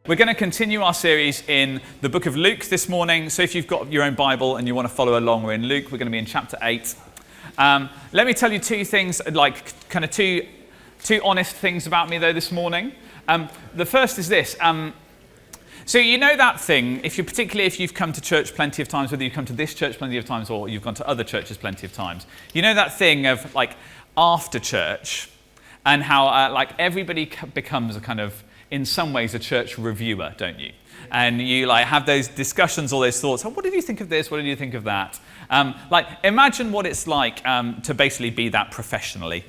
We're going to continue our series in the book of Luke this morning. So if you've got your own Bible and you want to follow along, we're in Luke. We're going to be in chapter 8. Let me tell you two things, like kind of two honest things about me, though, this morning. The first is this. So you know that thing, particularly if you've come to church plenty of times, whether you've come to this church plenty of times or you've gone to other churches plenty of times, you know that thing of like after church and how like everybody becomes a kind of, in some ways, a church reviewer, don't you? And you like have those discussions, all those thoughts. Oh, what did you think of this? What did you think of that? Imagine what it's like to basically be that professionally.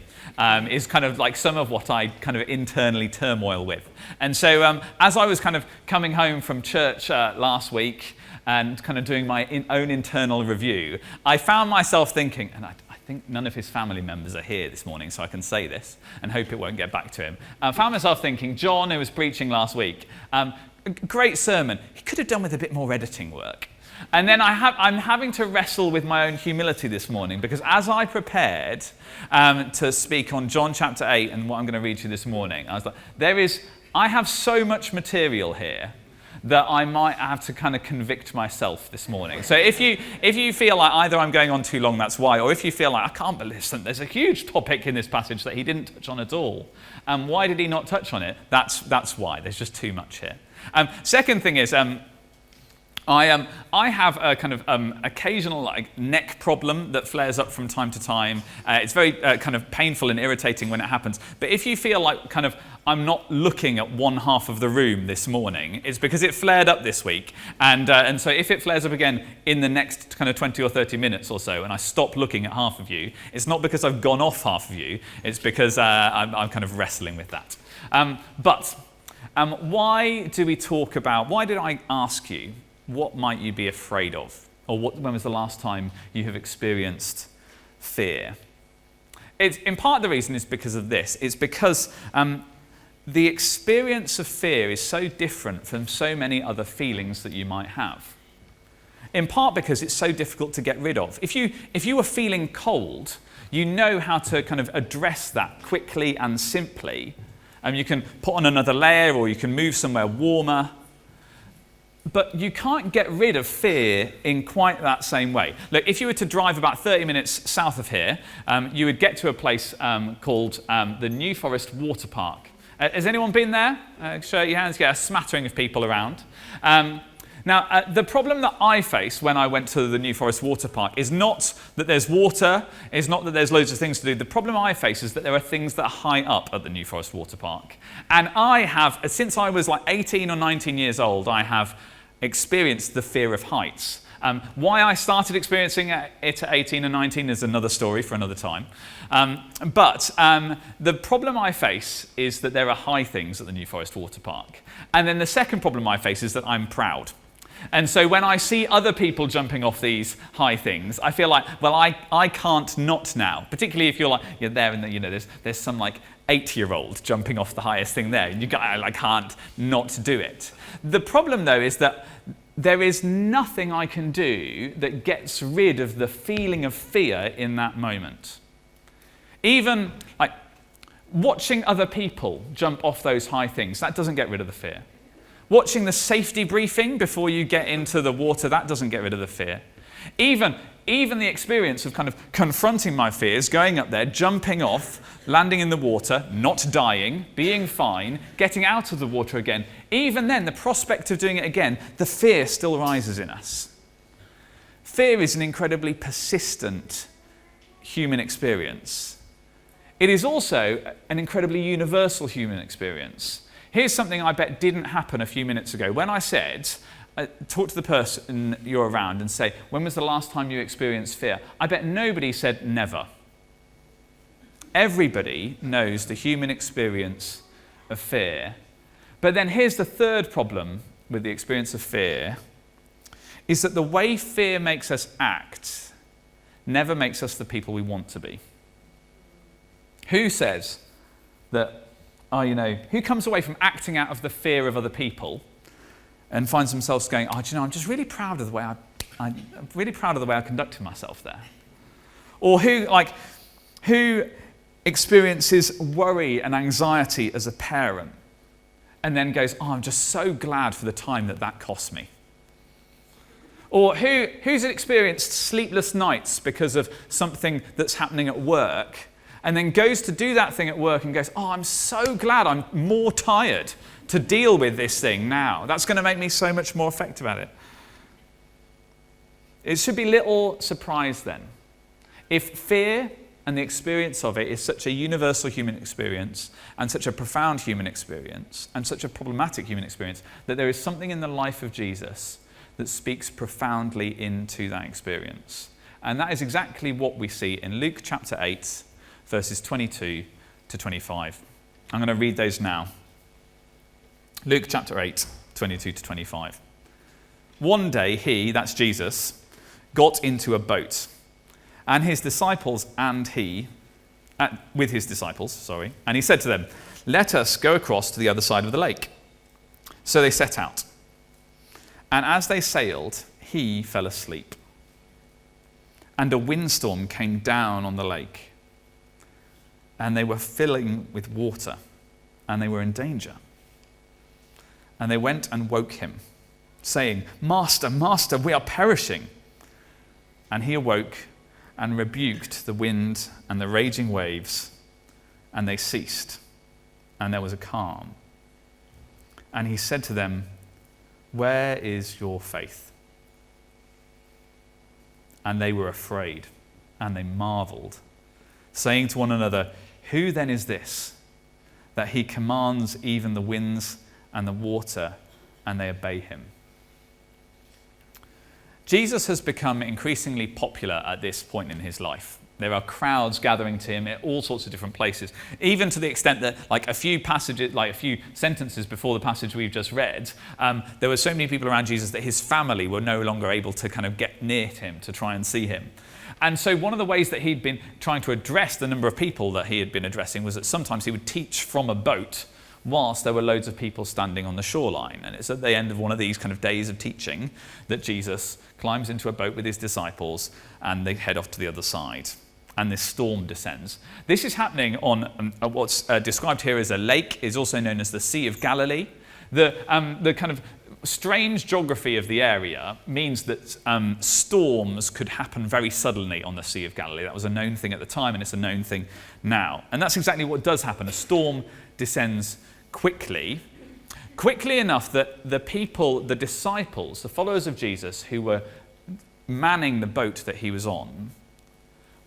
Is kind of like some of what I kind of internally turmoil with. And so as I was kind of coming home from church last week and kind of doing my own internal review, I found myself thinking, and I think none of his family members are here this morning, so I can say this and hope it won't get back to him. I found myself thinking, John, who was preaching last week, great sermon. He could have done with a bit more editing work. And then I'm having to wrestle with my own humility this morning, because as I prepared to speak on John chapter 8 and what I'm going to read to you this morning, I was like, I have so much material here that I might have to kind of convict myself this morning. So if you feel like either I'm going on too long, that's why, or if you feel like, I can't believe there's a huge topic in this passage that he didn't touch on at all. Why did he not touch on it? That's why. There's just too much here. Second thing is, I have a kind of occasional like neck problem that flares up from time to time. It's very kind of painful and irritating when it happens. But if you feel like kind of I'm not looking at one half of the room this morning, it's because it flared up this week. And so if it flares up again in the next kind of 20 or 30 minutes or so, and I stop looking at half of you, it's not because I've gone off half of you. It's because I'm kind of wrestling with that. Why did I ask you, what might you be afraid of? Or when was the last time you have experienced fear? In part the reason is because of this. It's because the experience of fear is so different from so many other feelings that you might have. In part because it's so difficult to get rid of. If you were feeling cold, you know how to kind of address that quickly and simply. You can put on another layer, or you can move somewhere warmer. But you can't get rid of fear in quite that same way. Look, if you were to drive about 30 minutes south of here, you would get to a place called the New Forest Water Park. Has anyone been there? Show your hands, get a smattering of people around. Now, the problem that I face when I went to the New Forest Water Park is not that there's water, it's not that there's loads of things to do. The problem I face is that there are things that are high up at the New Forest Water Park. And I have, since I was like 18 or 19 years old, I have experienced the fear of heights. Why I started experiencing it at 18 and 19 is another story for another time. But the problem I face is that there are high things at the New Forest Water Park. And then the second problem I face is that I'm proud. And so when I see other people jumping off these high things, I feel like, well, I can't not now. Particularly if you're there and there's some like 8-year-old jumping off the highest thing there, and I can't not do it. The problem though is that there is nothing I can do that gets rid of the feeling of fear in that moment. Even like watching other people jump off those high things, that doesn't get rid of the fear. Watching the safety briefing before you get into the water, that doesn't get rid of the fear. Even the experience of kind of confronting my fears, going up there, jumping off, landing in the water, not dying, being fine, getting out of the water again, even then, the prospect of doing it again, the fear still rises in us. Fear is an incredibly persistent human experience. It is also an incredibly universal human experience. Here's something I bet didn't happen a few minutes ago. When I said, talk to the person you're around and say, when was the last time you experienced fear? I bet nobody said never. Everybody knows the human experience of fear. But then here's the third problem with the experience of fear, is that the way fear makes us act never makes us the people we want to be. Who says that, who comes away from acting out of the fear of other people and finds themselves going, I'm just really proud of the way I'm really proud of the way I conducted myself there. Or who experiences worry and anxiety as a parent and then goes, oh, I'm just so glad for the time that cost me? Or who's experienced sleepless nights because of something that's happening at work, and then goes to do that thing at work and goes, oh, I'm so glad I'm more tired to deal with this thing now. That's going to make me so much more effective at it. It should be little surprise then, if fear and the experience of it is such a universal human experience and such a profound human experience and such a problematic human experience, that there is something in the life of Jesus that speaks profoundly into that experience. And that is exactly what we see in Luke chapter 8, verses 22 to 25. I'm going to read those now. Luke chapter 8, 22 to 25. One day he, that's Jesus, got into a boat, and his disciples and he, with his disciples, and he said to them, let us go across to the other side of the lake. So they set out. And as they sailed, he fell asleep. And a windstorm came down on the lake, and they were filling with water, and they were in danger. And they went and woke him, saying, Master, Master, we are perishing. And he awoke and rebuked the wind and the raging waves, and they ceased, and there was a calm. And he said to them, where is your faith? And they were afraid, and they marveled, saying to one another, who then is this, that he commands even the winds and the water, and they obey him? Jesus has become increasingly popular at this point in his life. There are crowds gathering to him at all sorts of different places, even to the extent that a few sentences before the passage we've just read, there were so many people around Jesus that his family were no longer able to kind of get near him to try and see him. And so one of the ways that he'd been trying to address the number of people that he had been addressing was that sometimes he would teach from a boat whilst there were loads of people standing on the shoreline. And it's at the end of one of these kind of days of teaching that Jesus climbs into a boat with his disciples and they head off to the other side. And this storm descends. This is happening on what's described here as a lake, is also known as the Sea of Galilee. The kind of strange geography of the area means that storms could happen very suddenly on the Sea of Galilee. That was a known thing at the time, and it's a known thing now. And that's exactly what does happen. A storm descends quickly enough that the people, the disciples, the followers of Jesus who were manning the boat that he was on,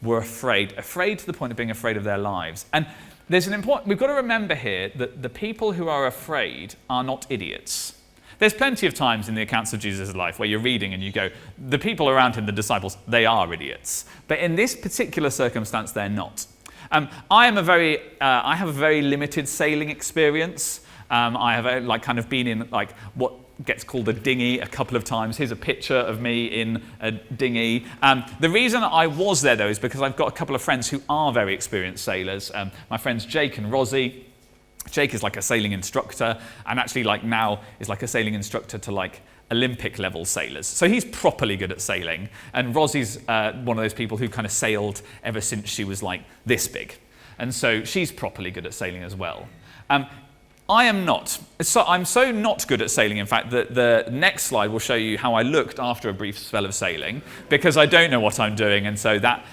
were afraid to the point of being afraid of their lives. And we've got to remember here that the people who are afraid are not idiots. There's plenty of times in the accounts of Jesus' life where you're reading and you go, the people around him, the disciples, they are idiots. But in this particular circumstance, they're not. I have a very limited sailing experience. I have kind of been in what gets called a dinghy a couple of times. Here's a picture of me in a dinghy. The reason I was there, though, is because I've got a couple of friends who are very experienced sailors. My friends Jake and Rosie. Jake is like a sailing instructor, and actually now is like a sailing instructor to Olympic level sailors. So he's properly good at sailing. And Rosie's one of those people who kind of sailed ever since she was this big. And so she's properly good at sailing as well. I am not. I'm so not good at sailing, in fact, that the next slide will show you how I looked after a brief spell of sailing, because I don't know what I'm doing, and so that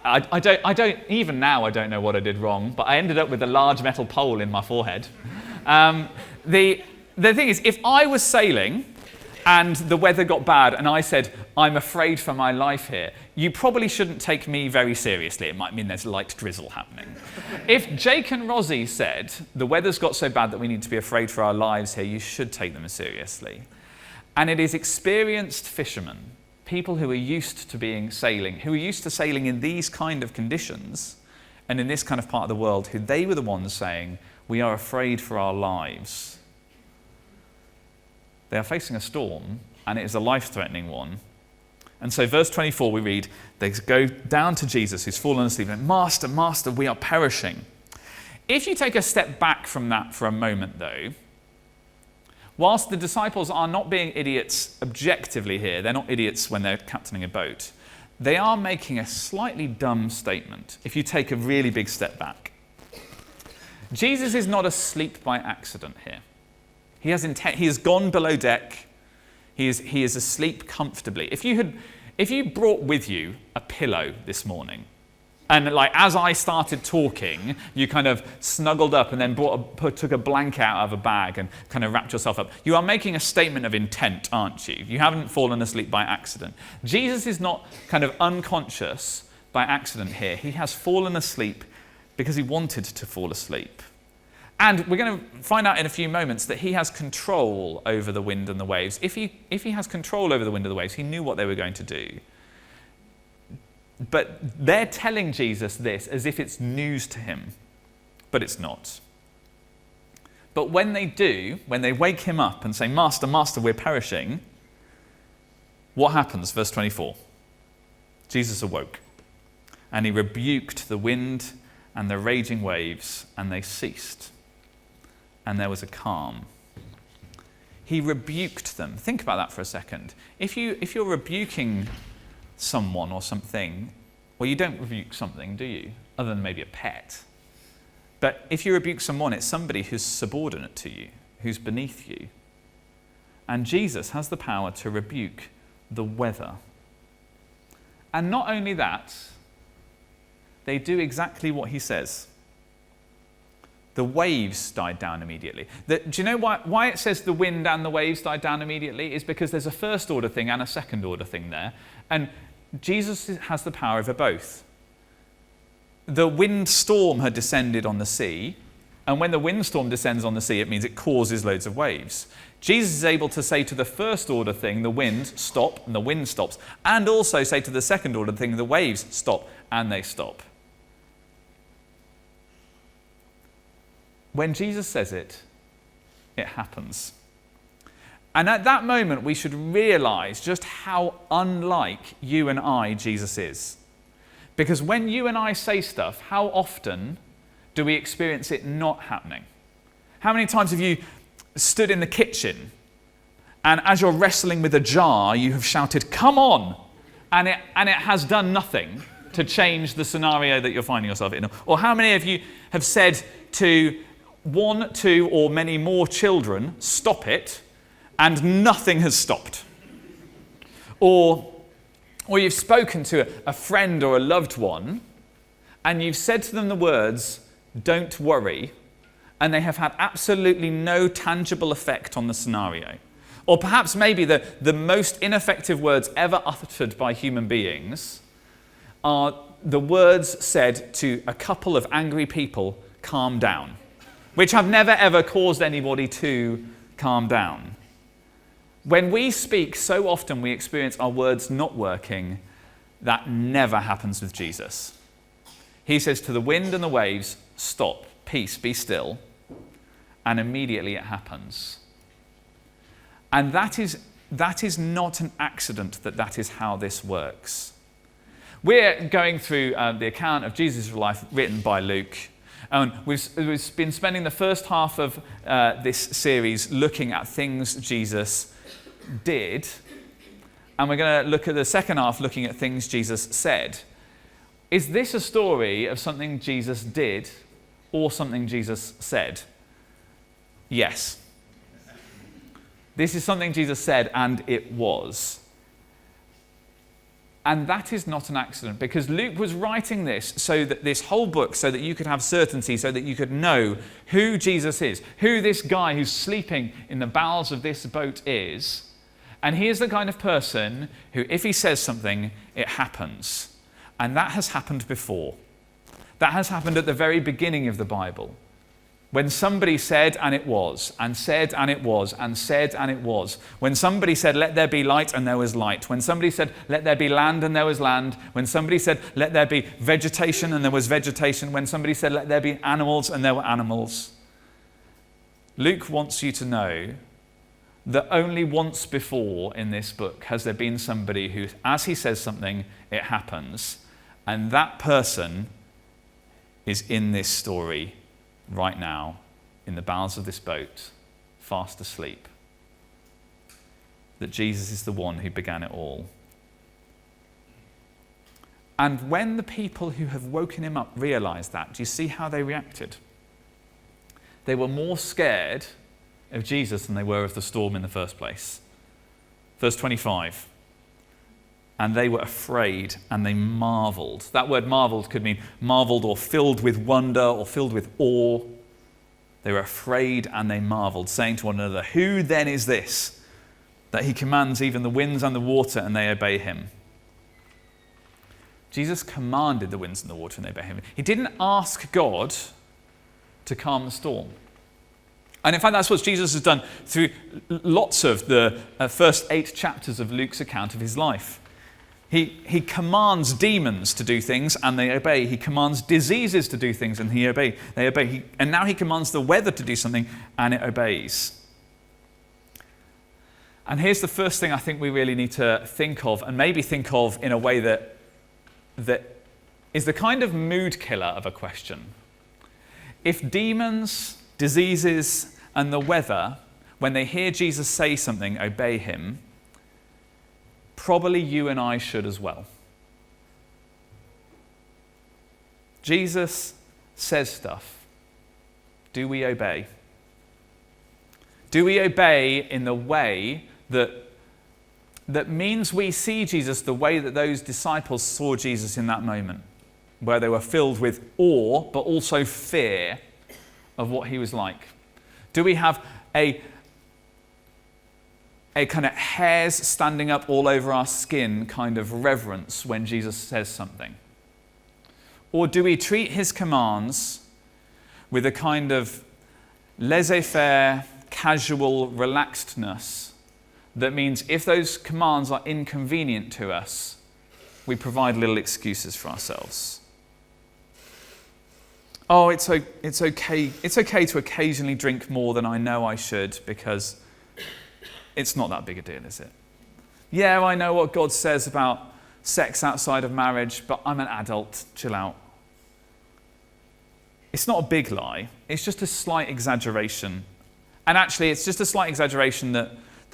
I don't even now I don't know what I did wrong, but I ended up with a large metal pole in my forehead. The thing is, if I was sailing and the weather got bad and I said, I'm afraid for my life here, you probably shouldn't take me very seriously. It might mean there's light drizzle happening. If Jake and Rosie said, the weather's got so bad that we need to be afraid for our lives here, you should take them seriously. And it is experienced fishermen, people who are used to sailing in these kind of conditions and in this kind of part of the world, who they were the ones saying, we are afraid for our lives. They are facing a storm, and it is a life-threatening one. And so verse 24 we read, they go down to Jesus who's fallen asleep and, Master, Master, we are perishing. If you take a step back from that for a moment though, whilst the disciples are not being idiots objectively here, they're not idiots when they're captaining a boat, they are making a slightly dumb statement if you take a really big step back. Jesus is not asleep by accident here. He has gone below deck. He is asleep comfortably. If you brought with you a pillow this morning, and as I started talking, you kind of snuggled up and then took a blanket out of a bag and kind of wrapped yourself up, you are making a statement of intent, aren't you? You haven't fallen asleep by accident. Jesus is not kind of unconscious by accident here. He has fallen asleep because he wanted to fall asleep. And we're going to find out in a few moments that he has control over the wind and the waves. If he has control over the wind and the waves, he knew what they were going to do. But they're telling Jesus this as if it's news to him, but it's not. But when they do, when they wake him up and say, Master, Master, we're perishing, what happens? Verse 24. Jesus awoke, and he rebuked the wind and the raging waves, and they ceased, and there was a calm. He rebuked them. Think about that for a second. If you're rebuking someone or something, well, you don't rebuke something, do you? Other than maybe a pet. But if you rebuke someone, it's somebody who's subordinate to you, who's beneath you. And Jesus has the power to rebuke the weather. And not only that, they do exactly what he says. The waves died down immediately. Do you know why it says the wind and the waves died down immediately? Is because there's a first order thing and a second order thing there. And Jesus has the power over both. The windstorm had descended on the sea, and when the windstorm descends on the sea, it means it causes loads of waves. Jesus is able to say to the first order thing, the wind, stop, and the wind stops, and also say to the second order thing, the waves, stop, and they stop. When Jesus says it, it happens. And at that moment, we should realize just how unlike you and I Jesus is. Because when you and I say stuff, how often do we experience it not happening? How many times have you stood in the kitchen and as you're wrestling with a jar, you have shouted, "Come on!" and it has done nothing to change the scenario that you're finding yourself in? Or how many of you have said to one, two, or many more children, "Stop it," and nothing has stopped? Or you've spoken to a friend or a loved one, and you've said to them the words, "Don't worry," and they have had absolutely no tangible effect on the scenario. Or perhaps maybe the most ineffective words ever uttered by human beings are the words said to a couple of angry people, "Calm down," which have never ever caused anybody to calm down. When we speak, so often we experience our words not working. That never happens with Jesus. He says to the wind and the waves, "Stop, peace, be still," and immediately it happens. And that is not an accident that is how this works. We're going through the account of Jesus' life written by Luke. And we've been spending the first half of this series looking at things Jesus did, and we're going to look at the second half looking at things Jesus said. Is this a story of something Jesus did or something Jesus said? Yes. This is something Jesus said, and it was. And that is not an accident, because Luke was writing this so that this whole book, so that you could have certainty, so that you could know who Jesus is, who this guy who's sleeping in the bowels of this boat is. And he is the kind of person who, if he says something, it happens. And that has happened before. That has happened at the very beginning of the Bible. When somebody said, and it was, and said, and it was, and said, and it was. When somebody said, "Let there be light," and there was light. When somebody said, "Let there be land," and there was land. When somebody said, "Let there be vegetation," and there was vegetation. When somebody said, "Let there be animals," and there were animals. Luke wants you to know that only once before in this book has there been somebody who, as he says something, it happens. And that person is in this story right now, in the bowels of this boat, fast asleep. That Jesus is the one who began it all. And when the people who have woken him up realized that, do you see how they reacted? They were more scared of Jesus than they were of the storm in the first place. Verse 25. And they were afraid and they marveled. That word marveled could mean marveled or filled with wonder or filled with awe. They were afraid and they marveled, saying to one another, "Who then is this, that he commands even the winds and the water and they obey him?" Jesus commanded the winds and the water and they obey him. He didn't ask God to calm the storm. And in fact, that's what Jesus has done through lots of the first 8 chapters of Luke's account of his life. He commands demons to do things and they obey. He commands diseases to do things and they obey. And now he commands the weather to do something and it obeys. And here's the first thing I think we really need to think of, and maybe think of in a way that is the kind of mood killer of a question. If demons, diseases, and the weather, when they hear Jesus say something, obey him, probably you and I should as well. Jesus says stuff. Do we obey? Do we obey in the way that means we see Jesus the way that those disciples saw Jesus in that moment, where they were filled with awe, but also fear of what he was like? Do we have a kind of hairs standing up all over our skin kind of reverence when Jesus says something? Or do we treat his commands with a kind of laissez-faire, casual relaxedness that means if those commands are inconvenient to us, we provide little excuses for ourselves? Oh, it's okay to occasionally drink more than I know I should because it's not that big a deal, is it? Yeah, I know what God says about sex outside of marriage, but I'm an adult. Chill out. It's not a big lie. It's just a slight exaggeration. And actually, it's just a slight exaggeration that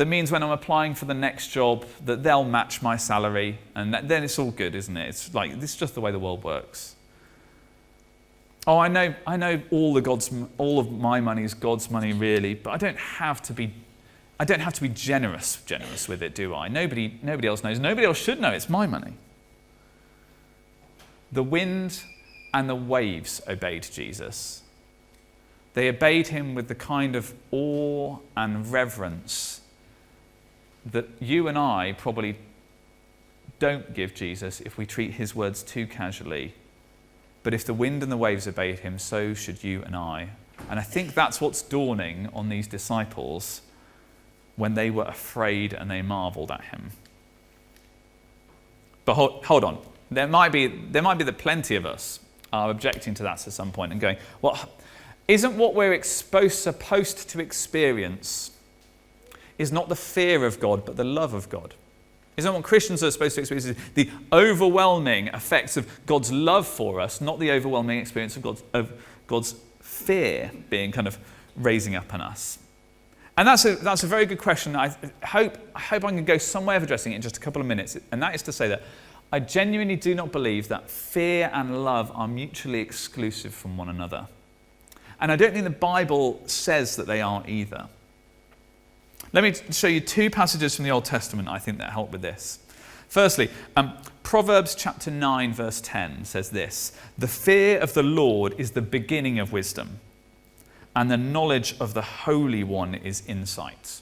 means when I'm applying for the next job, that they'll match my salary, and then it's all good, isn't it? It's like, this is just the way the world works. Oh, I know all of my money is God's money, really, but I don't have to be generous with it, do I? Nobody else knows. Nobody else should know. It's my money. The wind and the waves obeyed Jesus. They obeyed him with the kind of awe and reverence that you and I probably don't give Jesus if we treat his words too casually. But if the wind and the waves obeyed him, so should you and I. And I think that's what's dawning on these disciples when they were afraid and they marveled at him. But hold on. There might be that plenty of us are objecting to that at some point and going, well, isn't what we're supposed to experience is not the fear of God, but the love of God? Isn't what Christians are supposed to experience the overwhelming effects of God's love for us, not the overwhelming experience of God's fear being kind of raising up on us? And that's a very good question. I hope I can go some way of addressing it in just a couple of minutes. And that is to say that I genuinely do not believe that fear and love are mutually exclusive from one another. And I don't think the Bible says that they are either. Let me show you 2 passages from the Old Testament I think that help with this. Firstly, Proverbs chapter 9 verse 10 says this: "The fear of the Lord is the beginning of wisdom, and the knowledge of the Holy One is insight."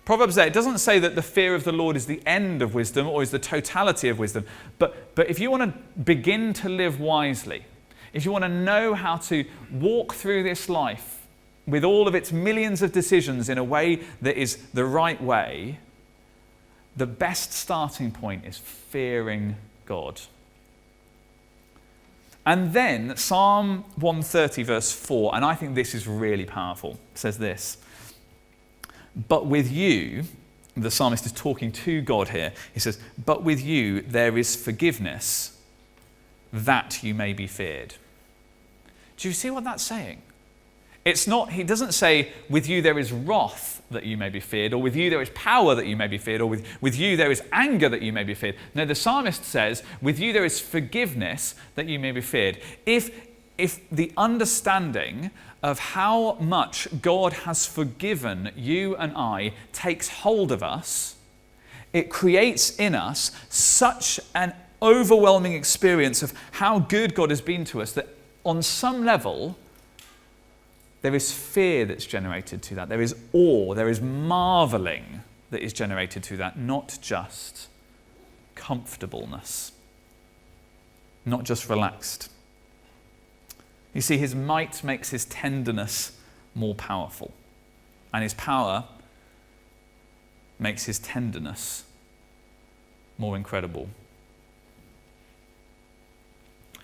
Proverbs there, it doesn't say that the fear of the Lord is the end of wisdom or is the totality of wisdom. But if you want to begin to live wisely, if you want to know how to walk through this life with all of its millions of decisions in a way that is the right way, the best starting point is fearing God. And then Psalm 130 verse 4, and I think this is really powerful, says this: "But with you," the psalmist is talking to God here, he says, "but with you there is forgiveness, that you may be feared." Do you see what that's saying? It's not, he doesn't say, with you there is wrath that you may be feared, or with you there is power that you may be feared, or with you there is anger that you may be feared. No, the psalmist says, with you there is forgiveness that you may be feared. If if the understanding of how much God has forgiven you and I takes hold of us, it creates in us such an overwhelming experience of how good God has been to us that on some level, there is fear that's generated to that. There is awe, there is marveling that is generated to that, not just comfortableness, not just relaxed. You see, his might makes his tenderness more powerful, and his power makes his tenderness more incredible.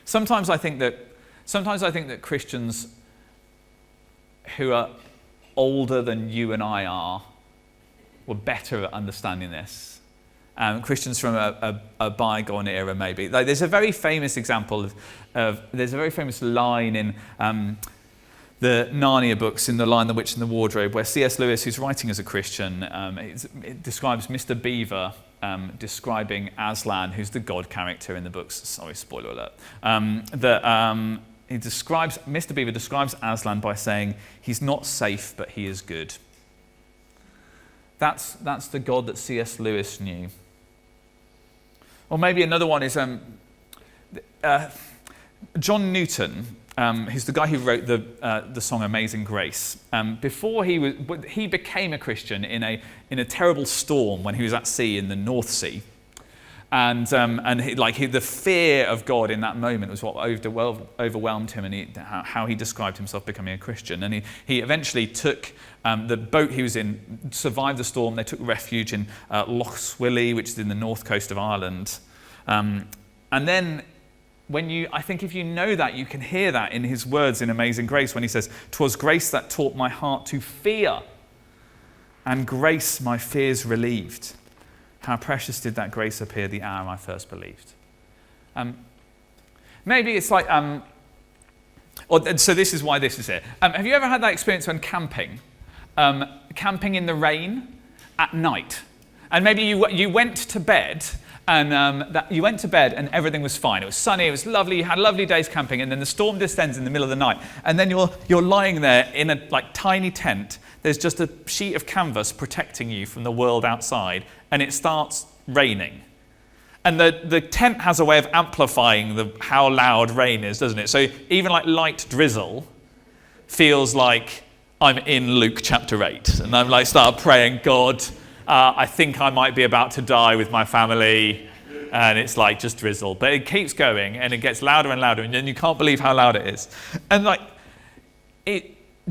Sometimes I think that Christians who are older than you and I are were better at understanding this. Christians from a bygone era, maybe. Like, there's a very famous example there's a very famous line in the Narnia books, in The Lion, the Witch and the Wardrobe, where C.S. Lewis, who's writing as a Christian, it describes Mr. Beaver describing Aslan, who's the God character in the books. Sorry, spoiler alert. Mr. Beaver describes Aslan by saying, he's not safe, but he is good. That's the God that C.S. Lewis knew. Or maybe another one is John Newton, who's the guy who wrote the song "Amazing Grace." Before he became a Christian in a terrible storm when he was at sea in the North Sea, and the fear of God in that moment was what overwhelmed him, and how he described himself becoming a Christian. And he eventually took the boat he was in, survived the storm. They took refuge in Loch Swilly, which is in the north coast of Ireland, and then. I think if you know that, you can hear that in his words in Amazing Grace when he says, "'Twas grace that taught my heart to fear, and grace my fears relieved. How precious did that grace appear the hour I first believed." Maybe it's like, so this is why this is here. Have you ever had that experience when camping in the rain at night? And maybe you went to bed, and you went to bed and everything was fine. It was sunny, it was lovely, you had lovely days camping, and then the storm descends in the middle of the night, and then you're lying there in a tiny tent. There's just a sheet of canvas protecting you from the world outside, and it starts raining. And the tent has a way of amplifying how loud rain is, doesn't it? So even light drizzle feels like I'm in Luke chapter 8, and I'm start praying, God, I think I might be about to die with my family, and it's just drizzle. But it keeps going, and it gets louder and louder, and then you can't believe how loud it is. And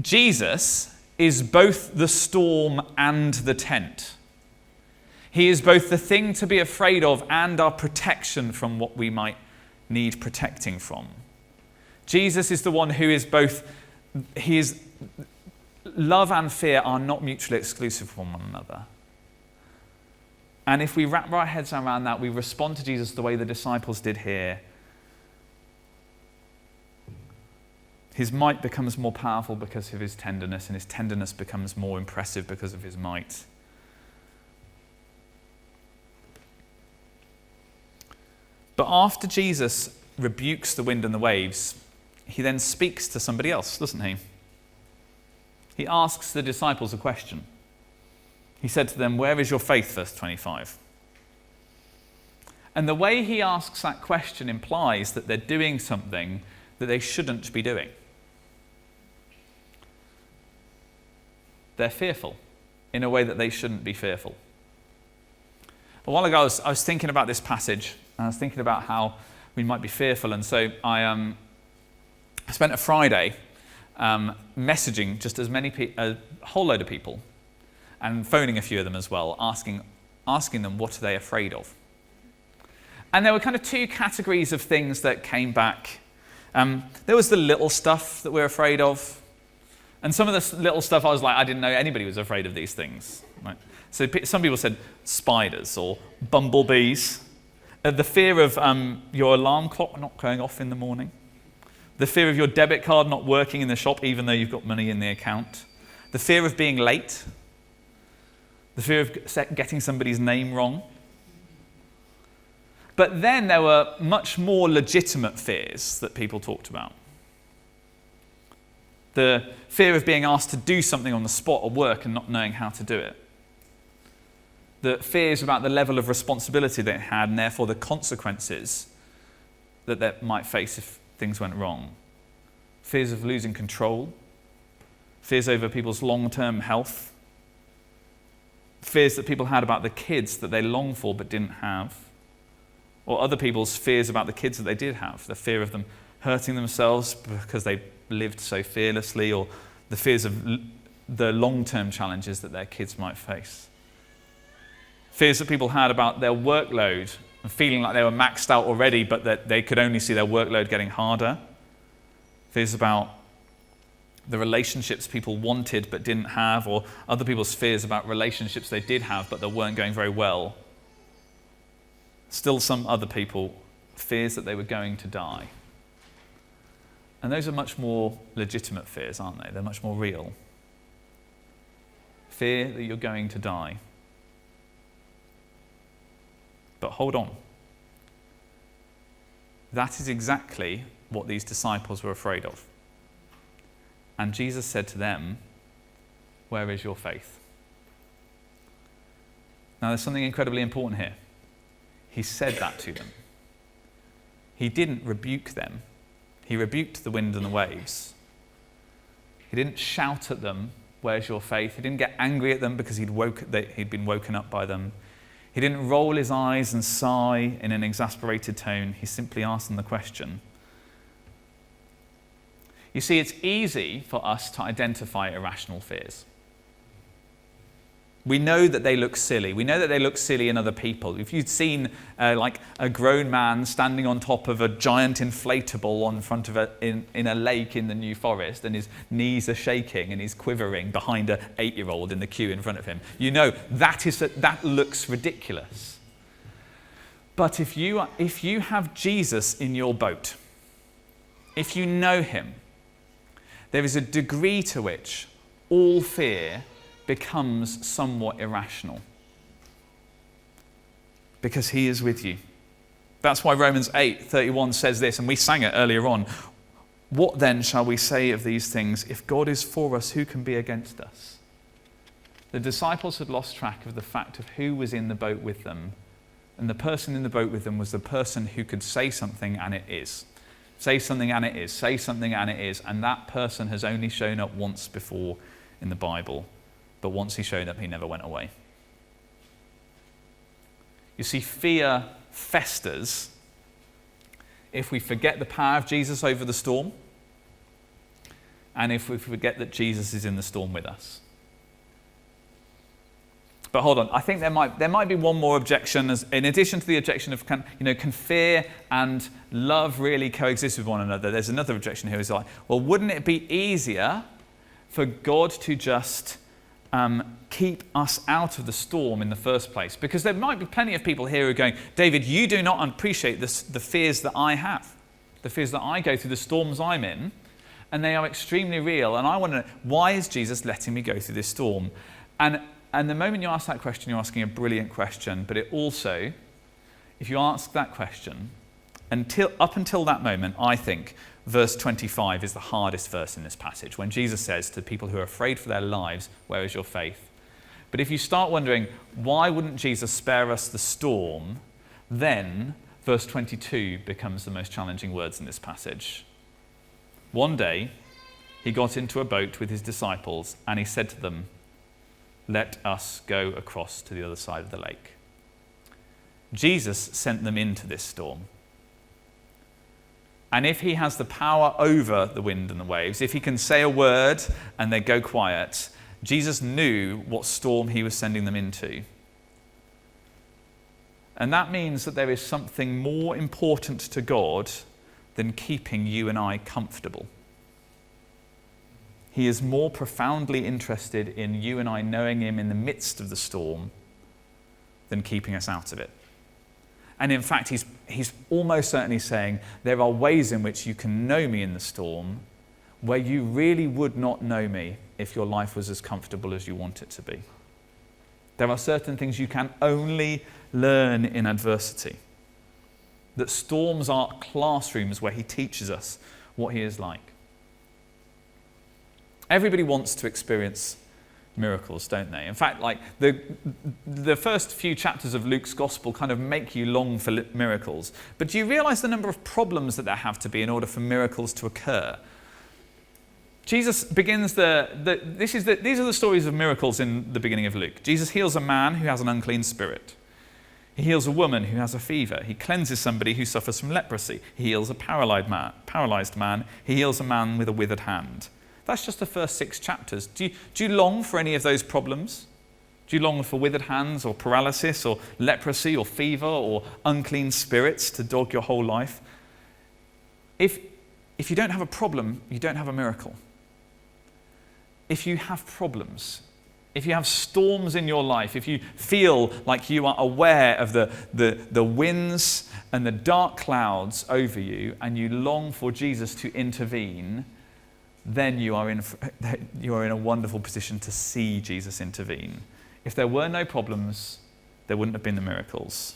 Jesus is both the storm and the tent. He is both the thing to be afraid of and our protection from what we might need protecting from. Jesus is the one who is both, love and fear are not mutually exclusive from one another. And if we wrap our heads around that, we respond to Jesus the way the disciples did here. His might becomes more powerful because of his tenderness, and his tenderness becomes more impressive because of his might. But after Jesus rebukes the wind and the waves, he then speaks to somebody else, doesn't he? He asks the disciples a question. He said to them, "Where is your faith?" verse 25. And the way he asks that question implies that they're doing something that they shouldn't be doing. They're fearful in a way that they shouldn't be fearful. A while ago, I was thinking about this passage, and I was thinking about how we might be fearful, and so I spent a Friday messaging just a whole load of people, and phoning a few of them as well, asking them what are they afraid of. And there were kind of two categories of things that came back. There was the little stuff that we're afraid of, and some of the little stuff I was like, I didn't know anybody was afraid of these things. Right? So some people said spiders or bumblebees, the fear of your alarm clock not going off in the morning, the fear of your debit card not working in the shop even though you've got money in the account, the fear of being late, the fear of getting somebody's name wrong. But then there were much more legitimate fears that people talked about. The fear of being asked to do something on the spot at work and not knowing how to do it. The fears about the level of responsibility they had and therefore the consequences that they might face if things went wrong. Fears of losing control. Fears over people's long-term health. Fears that people had about the kids that they longed for but didn't have. Or other people's fears about the kids that they did have. The fear of them hurting themselves because they lived so fearlessly, or the fears of the long-term challenges that their kids might face. Fears that people had about their workload and feeling like they were maxed out already, but that they could only see their workload getting harder. Fears about the relationships people wanted but didn't have, or other people's fears about relationships they did have but that weren't going very well. Still some other people, fears that they were going to die. And those are much more legitimate fears, aren't they? They're much more real. Fear that you're going to die. But hold on. That is exactly what these disciples were afraid of. And Jesus said to them, "Where is your faith?" Now there's something incredibly important here. He said that to them. He didn't rebuke them. He rebuked the wind and the waves. He didn't shout at them, "Where's your faith?" He didn't get angry at them because he'd been woken up by them. He didn't roll his eyes and sigh in an exasperated tone. He simply asked them the question. You see, it's easy for us to identify irrational fears. We know that they look silly. We know that they look silly in other people. If you'd seen like a grown man standing on top of a giant inflatable on front of in a lake in the New Forest, and his knees are shaking and he's quivering behind an 8-year-old in the queue in front of him, you know that looks ridiculous. But if you have Jesus in your boat, if you know him, there is a degree to which all fear becomes somewhat irrational because he is with you. That's why Romans 8:31 says this, and we sang it earlier on. What then shall we say of these things? If God is for us, who can be against us? The disciples had lost track of the fact of who was in the boat with them, and the person in the boat with them was the person who could say something and it is. Say something and it is. Say something and it is. And that person has only shown up once before in the Bible. But once he showed up, he never went away. You see, fear festers if we forget the power of Jesus over the storm, and if we forget that Jesus is in the storm with us. But hold on, I think there might be one more objection, in addition to the objection of can fear and love really coexist with one another? There's another objection here. Is like, well, wouldn't it be easier for God to just keep us out of the storm in the first place? Because there might be plenty of people here who are going, David, you do not appreciate the fears that I have, the fears that I go through, the storms I'm in, and they are extremely real. And I want to know, why is Jesus letting me go through this storm? And the moment you ask that question, you're asking a brilliant question. But it also, if you ask that question, up until that moment, I think verse 25 is the hardest verse in this passage, when Jesus says to people who are afraid for their lives, "Where is your faith?" But if you start wondering, why wouldn't Jesus spare us the storm? Then verse 22 becomes the most challenging words in this passage. One day, he got into a boat with his disciples and he said to them, "Let us go across to the other side of the lake." Jesus sent them into this storm. And if he has the power over the wind and the waves, if he can say a word and they go quiet, Jesus knew what storm he was sending them into. And that means that there is something more important to God than keeping you and I comfortable. He is more profoundly interested in you and I knowing him in the midst of the storm than keeping us out of it. And in fact, he's almost certainly saying there are ways in which you can know me in the storm where you really would not know me if your life was as comfortable as you want it to be. There are certain things you can only learn in adversity. That storms are classrooms where he teaches us what he is like. Everybody wants to experience miracles, don't they? In fact, like the first few chapters of Luke's gospel kind of make you long for miracles. But do you realize the number of problems that there have to be in order for miracles to occur? Jesus begins these are the stories of miracles in the beginning of Luke. Jesus heals a man who has an unclean spirit. He heals a woman who has a fever. He cleanses somebody who suffers from leprosy. He heals a paralyzed man. He heals a man with a withered hand. That's just the first 6 chapters. Do you long for any of those problems? Do you long for withered hands or paralysis or leprosy or fever or unclean spirits to dog your whole life? If you don't have a problem, you don't have a miracle. If you have problems, if you have storms in your life, if you feel like you are aware of the winds and the dark clouds over you and you long for Jesus to intervene, then you are in a wonderful position to see Jesus intervene. If there were no problems, there wouldn't have been the miracles.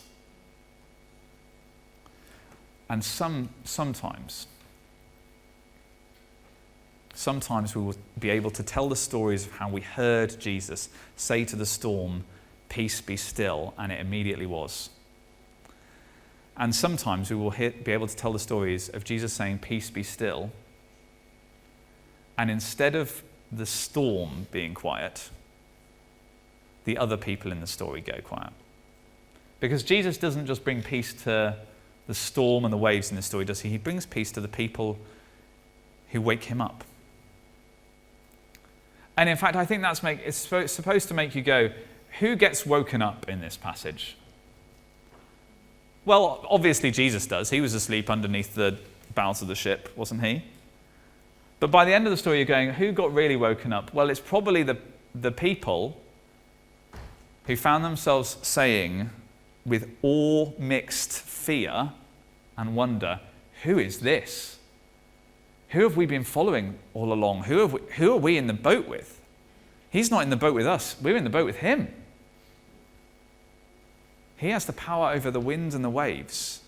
And sometimes we will be able to tell the stories of how we heard Jesus say to the storm, "Peace, be still," and it immediately was. And sometimes we will be able to tell the stories of Jesus saying, "Peace, be still," and instead of the storm being quiet, the other people in the story go quiet. Because Jesus doesn't just bring peace to the storm and the waves in the story, does he? He brings peace to the people who wake him up. And in fact, I think it's supposed to make you go, who gets woken up in this passage? Well, obviously Jesus does. He was asleep underneath the bows of the ship, wasn't he? But by the end of the story, you're going, who got really woken up? Well, it's probably the people who found themselves saying, with awe mixed fear and wonder, who is this? Who have we been following all along? Who are we in the boat with? He's not in the boat with us. We're in the boat with him. He has the power over the winds and the waves.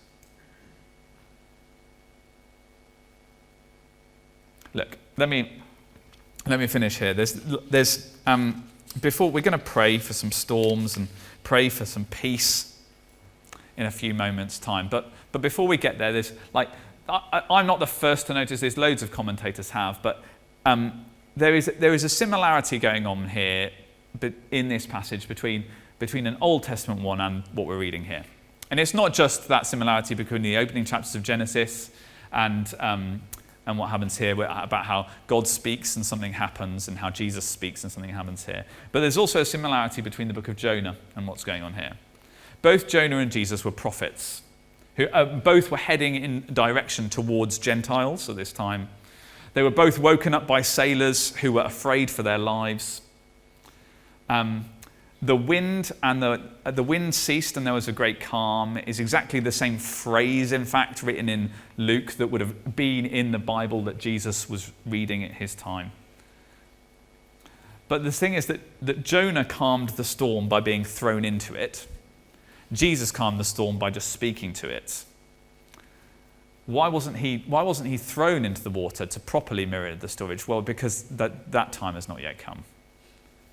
Look, let me finish here. Before we're going to pray for some storms and pray for some peace in a few moments' time. But before we get there, I'm not the first to notice this. Loads of commentators have, but there is a similarity going on here, in this passage between an Old Testament one and what we're reading here. And it's not just that similarity between the opening chapters of Genesis and what happens here, about how God speaks and something happens, and how Jesus speaks and something happens here. But there's also a similarity between the book of Jonah and what's going on here. Both Jonah and Jesus were prophets, who both were heading in direction towards Gentiles at this time. They were both woken up by sailors who were afraid for their lives. The wind ceased and there was a great calm is exactly the same phrase, in fact, written in Luke that would have been in the Bible that Jesus was reading at his time. But the thing is that Jonah calmed the storm by being thrown into it. Jesus calmed the storm by just speaking to it. Why wasn't he thrown into the water to properly mirror the story? Well, because that time has not yet come.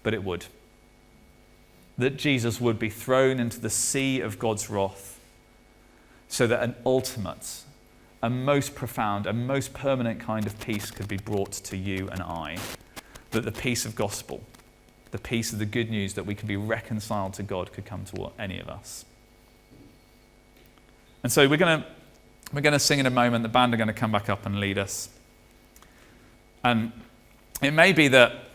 But it would. That Jesus would be thrown into the sea of God's wrath so that an ultimate, a most profound, a most permanent kind of peace could be brought to you and I. That the peace of gospel, the peace of the good news that we can be reconciled to God could come to any of us. And so we're going to sing in a moment. The band are going to come back up and lead us. And it may be that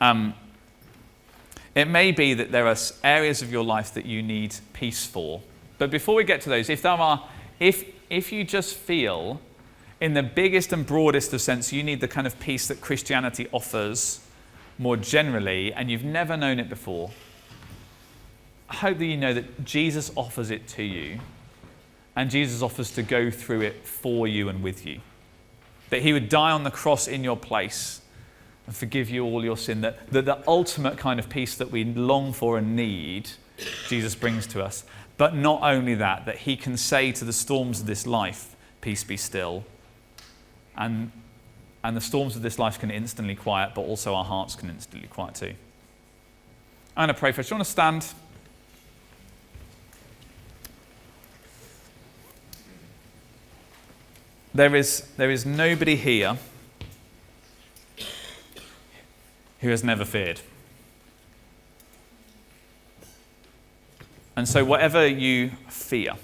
there are areas of your life that you need peace for. But before we get to those, if you just feel in the biggest and broadest of sense you need the kind of peace that Christianity offers more generally, and you've never known it before, I hope that you know that Jesus offers it to you, and Jesus offers to go through it for you and with you. That he would die on the cross in your place and forgive you all your sin. That the ultimate kind of peace that we long for and need, Jesus brings to us. But not only that he can say to the storms of this life, peace be still. And And the storms of this life can instantly quiet, but also our hearts can instantly quiet too. I'm going to pray for us. Do you want to stand? There is nobody here who has never feared. And so whatever you fear,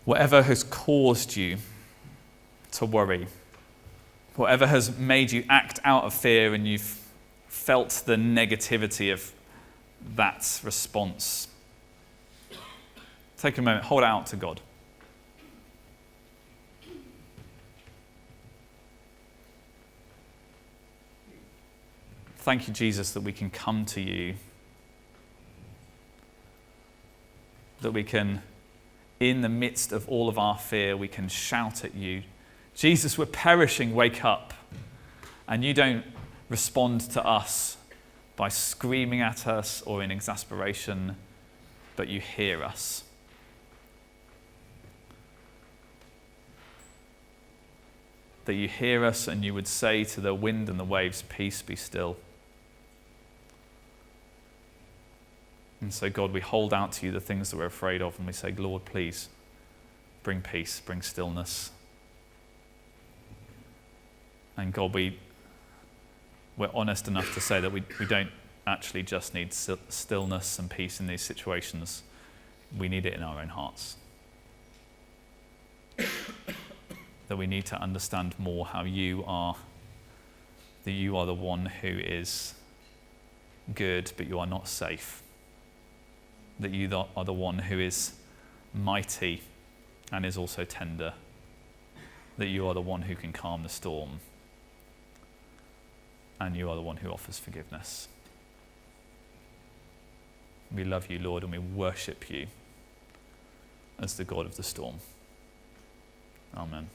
whatever has caused you to worry, whatever has made you act out of fear and you've felt the negativity of that response, take a moment, hold it out to God. Thank you, Jesus, that we can come to you, that we can, in the midst of all of our fear, we can shout at you, Jesus, we're perishing, wake up. And you don't respond to us by screaming at us or in exasperation, but you hear us. That you hear us and you would say to the wind and the waves, peace, be still. And so, God, we hold out to you the things that we're afraid of and we say, Lord, please bring peace, bring stillness. And God, we're honest enough to say that we don't actually just need stillness and peace in these situations. We need it in our own hearts. That we need to understand more how you are, that you are the one who is good, but you are not safe. That you are the one who is mighty and is also tender. That you are the one who can calm the storm. And you are the one who offers forgiveness. We love you, Lord, and we worship you as the God of the storm. Amen.